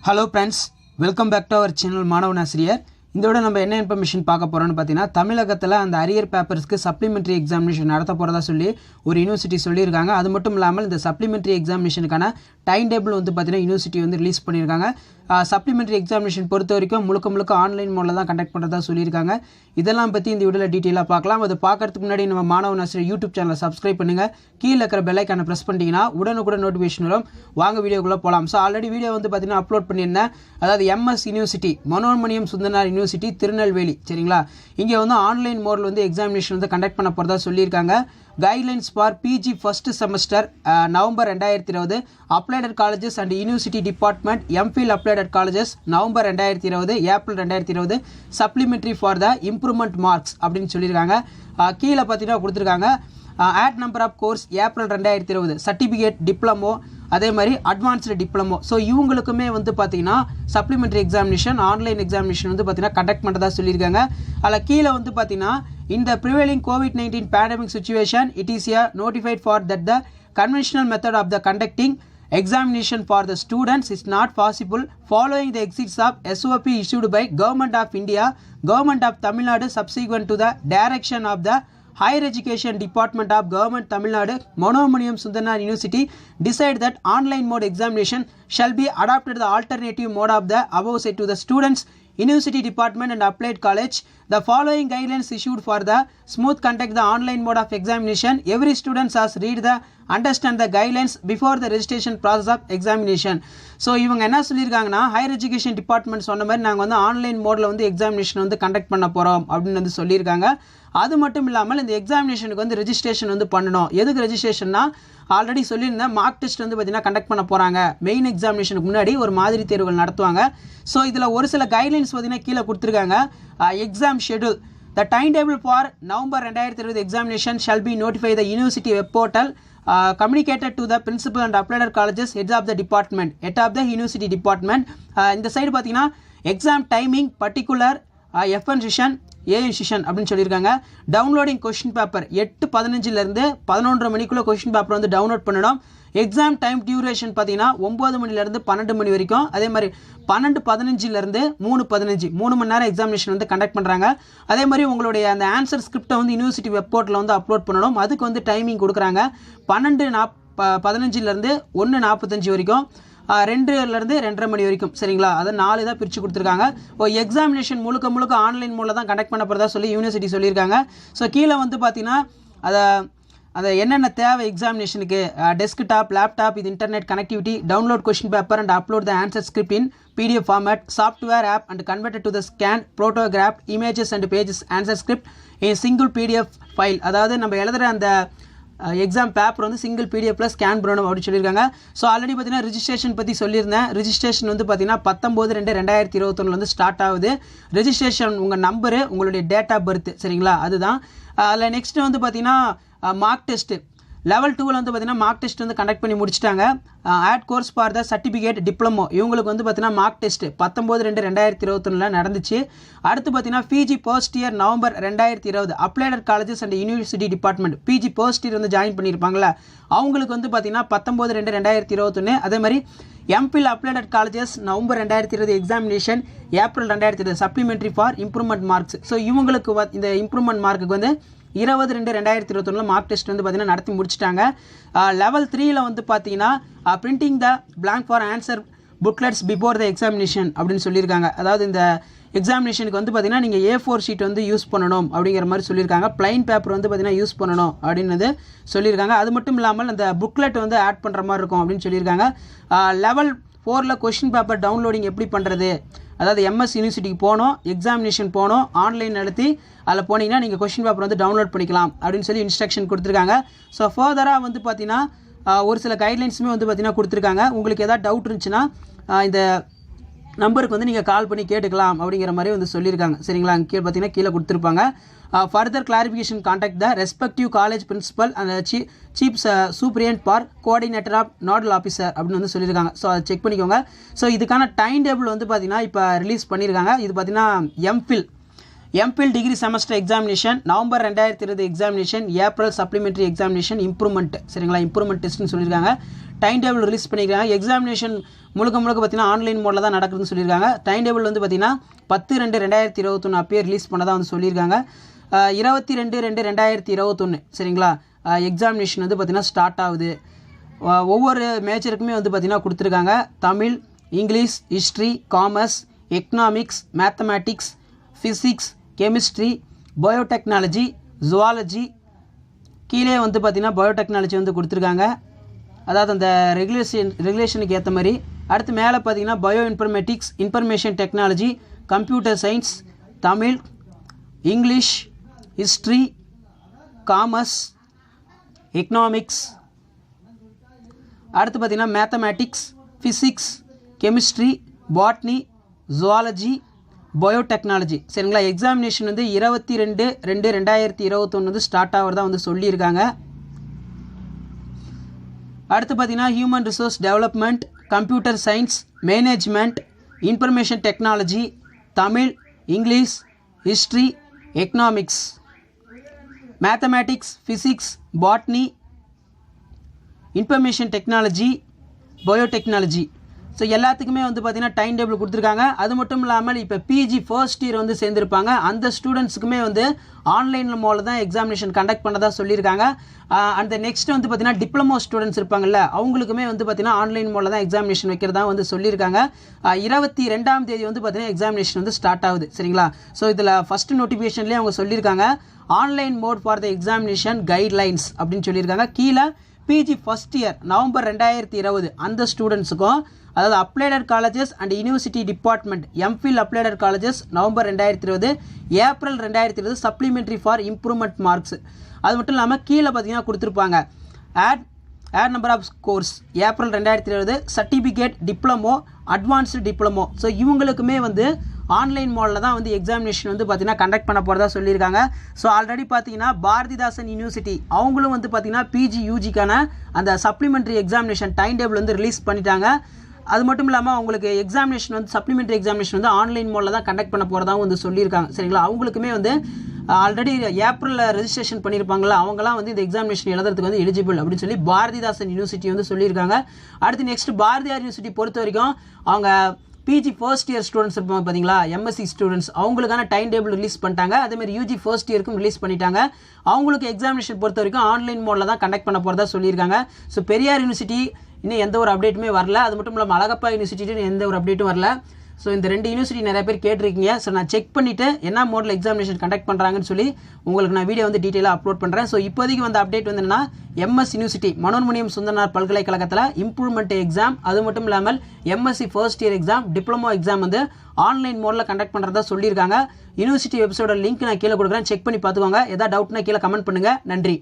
Hello friends, welcome back to our channel மாணவன் ஆசிரியர். இதோட நம்ம என்ன இன்ஃபர்மேஷன் பார்க்க போறோம்னு பார்த்தீங்கன்னா தமிழகத்துல அந்த அரியர் பேப்பர்ஸ்க்கு சப்ளிமெண்டரி எக்ஸாமினேஷன் நடத்த போறதா சொல்லி ஒரு யுனிவர்சிட்டி சொல்லியிருக்காங்க. அது மட்டும் இல்லாமல் இந்த சப்ளிமெண்டரி எக்ஸாமினேஷனுக்கான டைம் டேபிள் வந்து பார்த்தீங்கன்னா யுனிவர்சிட்டி வந்து ரிலீஸ் பண்ணியிருக்காங்க. சப்ளிமெண்டரி எக்ஸாமினேஷன் பொறுத்த வரைக்கும் முழுக்க ஆன்லைன் மோடில் தான் கண்டக்ட் பண்ணுறதா சொல்லியிருக்காங்க. இதெல்லாம் பற்றி இந்த வீடியோவில் டீட்டெயிலாக பார்க்கலாம். அது பார்க்கறதுக்கு முன்னாடி நம்ம மாணவன் ஆசிரியர் யூடியூப் சேனலை சப்ஸ்கிரைப் பண்ணுங்கள். கீழே இருக்கிற பெல் ஐக்கானை ப்ரெஸ் பண்ணிட்டீங்கன்னா உடனுக்குடன் நோட்டிஃபிகேஷன் வரும். வாங்க வீடியோக்குள்ளே போகலாம். ஸோ ஆல்ரெடி வீடியோ வந்து பார்த்தீங்கன்னா அப்லோட் பண்ணியிருந்தேன். அதாவது MS university Manonmaniam Sundaranar university Tirunelveli, சரிங்களா? இங்கே வந்து ஆன்லைன் மோடில் வந்து எக்ஸாமினேஷன் வந்து கண்டக்ட் பண்ண போகிறதா சொல்லியிருக்காங்க. Guidelines for PG first semester November 2020 applied colleges and university department MPhil applied colleges November 2020 April 2020 supplementary for the improvement marks அப்படின்னு சொல்லியிருக்காங்க. கீழே பார்த்தீங்கன்னா கொடுத்துருக்காங்க add number of course April 2020 certificate diploma அதே மாதிரி அட்வான்ஸ்டு டிப்ளமோ. ஸோ இவங்களுக்குமே வந்து பார்த்தீங்கன்னா சப்ளிமெண்ட்ரி எக்ஸாமினேஷன் ஆன்லைன் எக்ஸாமினேஷன் வந்து பார்த்தீங்கன்னா கண்டக்ட் பண்ணுறதா சொல்லியிருக்காங்க. அதில் கீழே வந்து பார்த்தீங்கன்னா இந்த prevailing COVID-19 pandemic situation it is notified for that the conventional method of the conducting examination for the students is not possible following the exits of SOP issued by Government of India, Government of Tamil Nadu subsequent to the direction of the Higher Education Department of Government Tamil Nadu, Manomaniyam Sundaranaar University decide that online mode examination shall be adopted the alternative mode of the above said to the students, University Department and Applied College. The following guidelines issued for the smooth conduct the online mode of examination. Every student has read the understand the guidelines before the registration process of examination. So இவங்க என்ன சொல்லியிருக்காங்கன்னா higher education department சொன்ன மாதிரி நாங்கள் வந்து online மோடில் வந்து examination வந்து கண்டக்ட் பண்ண போகிறோம் அப்படின்னு வந்து சொல்லியிருக்காங்க. அது மட்டும் இல்லாமல் இந்த எக்ஸாமினேஷனுக்கு வந்து ரெஜிஸ்ட்ரேஷன் வந்து பண்ணணும். எதுக்கு ரெஜிஸ்ட்ரேஷன்னா ஆல்ரெடி சொல்லியிருந்தேன் மார்க் டெஸ்ட் வந்து பார்த்தீங்கன்னா கண்டக்ட் பண்ண போகிறாங்க. மெயின் எக்ஸாமினேஷனுக்கு முன்னாடி ஒரு மாதிரி தேர்வுகள் நடத்துவாங்க. ஸோ இதில் ஒரு சில கைட்லைன்ஸ் பார்த்தீங்கன்னா கீழே கொடுத்துருக்காங்க. Exam schedule the timetable for November 2020 examination shall be notified the university web portal, communicated to the principal and applied colleges heads of the department, head of the university department. இந்த side பார்த்தீங்கன்னா exam timing particular FN session AN session அப்படின்னு சொல்லியிருக்காங்க. Downloading question paper 8:15 11:30 மணிக்குள்ளே question paper வந்து download பண்ணணும். Exam time duration பார்த்தீங்கன்னா 9 மணிலேருந்து 12 மணி வரைக்கும். அதே மாதிரி 12:15 3:15 3 மணி நேரம் எக்ஸாமினேஷன் வந்து கண்டக்ட் பண்ணுறாங்க. அதே மாதிரி உங்களுடைய அந்த ஆன்சர் ஸ்கிரிப்டை வந்து யூனிவர்சிட்டி வெப் போர்ட்டில் வந்து அப்லோட் பண்ணணும். அதுக்கு வந்து டைமிங் கொடுக்குறாங்க 12:15 1:45 வரைக்கும், 2:00 2:30 மணி வரைக்கும், சரிங்களா? அதை 4 தான் பிரித்து கொடுத்துருக்காங்க. எக்ஸாமினேஷன் முழுக்க ஆன்லைன் மூலம் தான் கண்டக்ட் பண்ண போகிறதா சொல்லி யூனிவர்சிட்டி சொல்லியிருக்காங்க. ஸோ கீழே வந்து பார்த்தீங்கன்னா அதை என்னென்ன தேவை எக்ஸாமினேஷனுக்கு டெஸ்க்டாப் லேப்டாப் இது internet connectivity, download question paper and upload the answer script in PDF format, software app and converted to the scan photograph images and pages answer script in single PDF file. அதாவது நம்ம எழுதுகிற அந்த exam paper வந்து single PDFல scan பண்ணணும் அப்படின்னு சொல்லியிருக்காங்க. So already பார்த்தீங்கன்னா ரிஜிஸ்ட்ரேஷன் பற்றி சொல்லியிருந்தேன். ரிஜிஸ்ட்ரேஷன் வந்து பார்த்தீங்கன்னா 19/2/2021 வந்து ஸ்டார்ட் ஆகுது. ரெஜிஸ்ட்ரேஷன் உங்கள் நம்பரு உங்களுடைய டேட் ஆஃப் பர்த், சரிங்களா? அதுதான். அதில் நெக்ஸ்ட்டு வந்து பார்த்தீங்கன்னா மார்க் டெஸ்ட்டு லெவல் 2ல் வந்து பார்த்தீங்கன்னா மார்க் டெஸ்ட் வந்து கண்டக்ட் பண்ணி முடிச்சிட்டாங்க. Add course for the certificate diploma இவங்களுக்கு வந்து பார்த்தீங்கன்னா மார்க் டெஸ்ட் 19/2/2021 நடந்துச்சு. அடுத்து பார்த்தீங்கன்னா PG first year November 2020 applied colleges and university department PG first year வந்து ஜாயின் பண்ணியிருப்பாங்களா அவங்களுக்கு வந்து பார்த்தீங்கன்னா 19/2/2021. அதே மாதிரி MPhil applied colleges November 2020 examination April 2020 supplementary for improvement marks. So இவங்களுக்கு இந்த இம்ப்ரூவ்மெண்ட் மார்க்குக்கு வந்து 20/2/2021 மார்க் டெஸ்ட் வந்து பார்த்தீங்கன்னா நடத்தி முடிச்சிட்டாங்க. லெவல் 3ல் வந்து பார்த்தீங்கன்னா printing the blank for answer booklets before the examination அப்படின்னு சொல்லியிருக்காங்க. அதாவது இந்த எக்ஸாமினேஷனுக்கு வந்து பார்த்தீங்கன்னா நீங்கள் A4 ஷீட் வந்து யூஸ் பண்ணணும் அப்படிங்கிற மாதிரி சொல்லியிருக்காங்க. பிளைன் பேப்பர் வந்து பார்த்தீங்கன்னா யூஸ் பண்ணணும் அப்படின்னு சொல்லியிருக்காங்க. அது மட்டும் இல்லாமல் அந்த புக்லெட் வந்து ஆட் பண்ணுற மாதிரி இருக்கும் அப்படின்னு சொல்லியிருக்காங்க. லெவல் 4ல் கொஸ்டின் பேப்பர் டவுன்லோடிங் எப்படி பண்ணுறது, அதாவது MS யூனிவர்சிட்டிக்கு போகணும், எக்ஸாமினேஷன் போகணும், ஆன்லைன் நடத்தி அதில் போனீங்கன்னா நீங்கள் கொஸ்டின் பேப்பர் வந்து டவுன்லோட் பண்ணிக்கலாம் அப்படின்னு சொல்லி இன்ஸ்ட்ரக்ஷன் கொடுத்துருக்காங்க. ஸோ ஃபர்தராக வந்து பார்த்தீங்கன்னா ஒரு சில கைட்லைன்ஸுமே வந்து பார்த்தீங்கன்னா கொடுத்துருக்காங்க. உங்களுக்கு எதாவது டவுட் இருந்துச்சுன்னா இந்த நம்பருக்கு வந்து நீங்கள் கால் பண்ணி கேட்டுக்கலாம் அப்படிங்கிற மாதிரி வந்து சொல்லியிருக்காங்க, சரிங்களா? கீழே பார்த்தீங்கன்னா கீழே கொடுத்துருப்பாங்க. Further clarification contact the respective college principal and chief superintendent for coordinator of nodal officer அப்படின்னு வந்து சொல்லியிருக்காங்க. ஸோ அதை செக் பண்ணிக்கோங்க. ஸோ இதுக்கான டைம் டேபிள் வந்து பார்த்தீங்கன்னா இப்போ ரிலீஸ் பண்ணியிருக்காங்க. இது பார்த்தீங்கன்னா MPhil degree semester examination November 2020 examination April supplementary examination improvement, சரிங்களா? இம்ப்ரூவ்மெண்ட் டெஸ்ட்னு சொல்லியிருக்காங்க. டைம் டேபிள் ரிலீஸ் பண்ணியிருக்காங்க. எக்ஸாமினேஷன் முழுக்க பார்த்தீங்கன்னா ஆன்லைன் மோடில் தான் நடக்குதுன்னு சொல்லியிருக்காங்க. டைம் டேபிள் வந்து பார்த்தீங்கன்னா 10/2/2021 அப்பயே ரிலீஸ் பண்ணதாக வந்து சொல்லியிருக்காங்க. 22/2/2021 சரிங்களா எக்ஸாமினேஷன் வந்து பார்த்தீங்கன்னா ஸ்டார்ட் ஆகுது. ஒவ்வொரு மேஜருக்குமே வந்து பார்த்தீங்கன்னா கொடுத்துருக்காங்க. Tamil, English, history, commerce, economics, mathematics, physics, chemistry, biotechnology, zoology, கீழே வந்து பார்த்தீங்கன்னா பயோடெக்னாலஜி வந்து கொடுத்துருக்காங்க. அதாவது அந்த ரெகுலேஷனுக்கு ஏற்ற மாதிரி. அடுத்து மேலே பார்த்தீங்கன்னா bio informatics, information technology, computer science, Tamil, English, history, commerce, economics, அடுத்து பார்த்தீங்கன்னா mathematics, physics, chemistry, botany, zoology, biotechnology சரிங்களா. எக்ஸாமினேஷன் வந்து 22/2/2021 வந்து ஸ்டார்ட் ஆகிறதா வந்து சொல்லியிருக்காங்க. அடுத்து பார்த்தீங்கன்னா human resource development, computer science, management, information technology, Tamil, English, history, economics, mathematics, physics, botany, information technology, biotechnology. So எல்லாத்துக்குமே வந்து பார்த்தீங்கன்னா டைம் டேபிள் கொடுத்துருக்காங்க. அது மட்டும் இல்லாமல் இப்போ பிஜி ஃபர்ஸ்ட் இயர் வந்து சேர்ந்துருப்பாங்க. அந்த ஸ்டூடெண்ட்ஸுக்குமே வந்து ஆன்லைனில் மூலம் தான் எக்ஸாமினேஷன் கண்டக்ட் பண்ணதாக சொல்லியிருக்காங்க. அந்த நெக்ஸ்ட் வந்து பார்த்தீங்கன்னா டிப்ளமோ ஸ்டூடெண்ட்ஸ் இருப்பாங்கல்ல அவங்களுக்குமே வந்து பார்த்தீங்கன்னா ஆன்லைன் மூலம் தான் எக்ஸாமினேஷன் வைக்கிறதா வந்து சொல்லியிருக்காங்க. 22ஆம் தேதி வந்து பார்த்தீங்கன்னா எக்ஸாமினேஷன் வந்து ஸ்டார்ட் ஆகுது சரிங்களா. ஸோ இதில் ஃபஸ்ட் நோட்டிஃபிகேஷன்லேயே அவங்க சொல்லியிருக்காங்க online mode for the examination guidelines அப்படின்னு சொல்லியிருக்காங்க. கீழே பிஜி ஃபஸ்ட் இயர் நவம்பர் 2020 அந்த ஸ்டூடெண்ட்ஸுக்கும், அதாவது applied colleges and university department MPhil applied colleges November 2020, April 2020 supplementary for improvement marks. அது மட்டும் இல்லாமல் கீழே பார்த்தீங்கன்னா கொடுத்துருப்பாங்க odd number of course April 2020 certificate, diploma, advanced diploma. So இவங்களுக்குமே வந்து ஆன்லைன் மோடில் தான் வந்து எக்ஸாமினேஷன் வந்து பார்த்தீங்கன்னா கண்டக்ட் பண்ண போகிறதா சொல்லியிருக்காங்க. ஸோ ஆல்ரெடி பார்த்தீங்கன்னா பாரதிதாசன் யூனிவர்சிட்டி அவங்களும் வந்து பார்த்தீங்கன்னா பிஜி யூஜிக்கான அந்த சப்ளிமெண்ட்ரி எக்ஸாமினேஷன் டைம் டேபிள் வந்து ரிலீஸ் பண்ணிட்டாங்க. அது மட்டும் இல்லாமல் அவங்களுக்கு எக்ஸாமினேஷன் வந்து சப்ளிமெண்ட்ரி எக்ஸாமினேஷன் வந்து ஆன்லைன் மோடில் தான் கண்டக்ட் பண்ண போகிறதாவும் வந்து சொல்லியிருக்காங்க சரிங்களா. அவங்களுக்குமே வந்து ஆல்ரெடி ஏப்ரலில் ரெஜிஸ்ட்ரேஷன் பண்ணியிருப்பாங்களா அவங்களாம் வந்து இந்த எக்ஸாமினேஷன் எழுதுறதுக்கு வந்து எலிஜிபிள் அப்படின்னு சொல்லி பாரதிதாசன் யூனிவர்சிட்டி வந்து சொல்லியிருக்காங்க. அடுத்து நெக்ஸ்ட் பாரதியார் யூனிவர்சிட்டி பொறுத்த வரைக்கும் அவங்க பிஜி ஃபர்ஸ்ட் இயர் ஸ்டூடெண்ட்ஸ் இருப்பாங்க பார்த்தீங்களா, எம்எஸ்சி ஸ்டூடெண்ட்ஸ் அவங்களுக்கான டைம் டேபிள் ரிலீஸ் பண்ணிட்டாங்க. அதேமாதிரி யூஜி ஃபர்ஸ்ட் இயருக்கும் ரிலீஸ் பண்ணிட்டாங்க. அவங்களுக்கு எக்ஸாமினேஷன் பொறுத்த வரைக்கும் ஆன்லைன் மோடில் தான் கண்டக்ட் பண்ண போகிறதா சொல்லியிருக்காங்க. ஸோ பெரியார் யூனிவர்சிட்டி இன்னும் எந்த ஒரு அப்டேட்டுமே வரல. அது மட்டும் இல்லாமல் அழகப்பா யூனிவர்சிட்டியும் எந்த ஒரு அப்டேட்டும் வரல. ஸோ இந்த 2 யூனிவர்சிட்டி நிறைய பேர் கேட்டிருக்கீங்க. ஸோ நான் செக் பண்ணிவிட்டு என்ன மோடில் எக்ஸாமினேஷன் கண்டக்ட் பண்ணுறாங்கன்னு சொல்லி உங்களுக்கு நான் வீடியோ வந்து டீட்டெயிலாக அப்லோட் பண்ணுறேன். ஸோ இப்போதைக்கு வந்து அப்டேட் வந்து என்னன்னா எம்எஸ் யூனிவர்சிட்டி மனோன்மணியம் சுந்தரனார் பல்கலைக்கழகத்தில் இம்ப்ரூவ்மெண்ட் எக்ஸாம், அது மட்டும் இல்லாமல் MSc first year exam, diploma exam வந்து ஆன்லைன் மோடில் கண்டக்ட் பண்ணுறதா சொல்லியிருக்காங்க. யூனிவர்சிட்டி வெப்சைட்டோட லிங்க் நான் கீழே கொடுக்குறேன், செக் பண்ணி பார்த்துக்கோங்க. எதாவது டவுட்னா கீழே கமெண்ட் பண்ணுங்கள். நன்றி.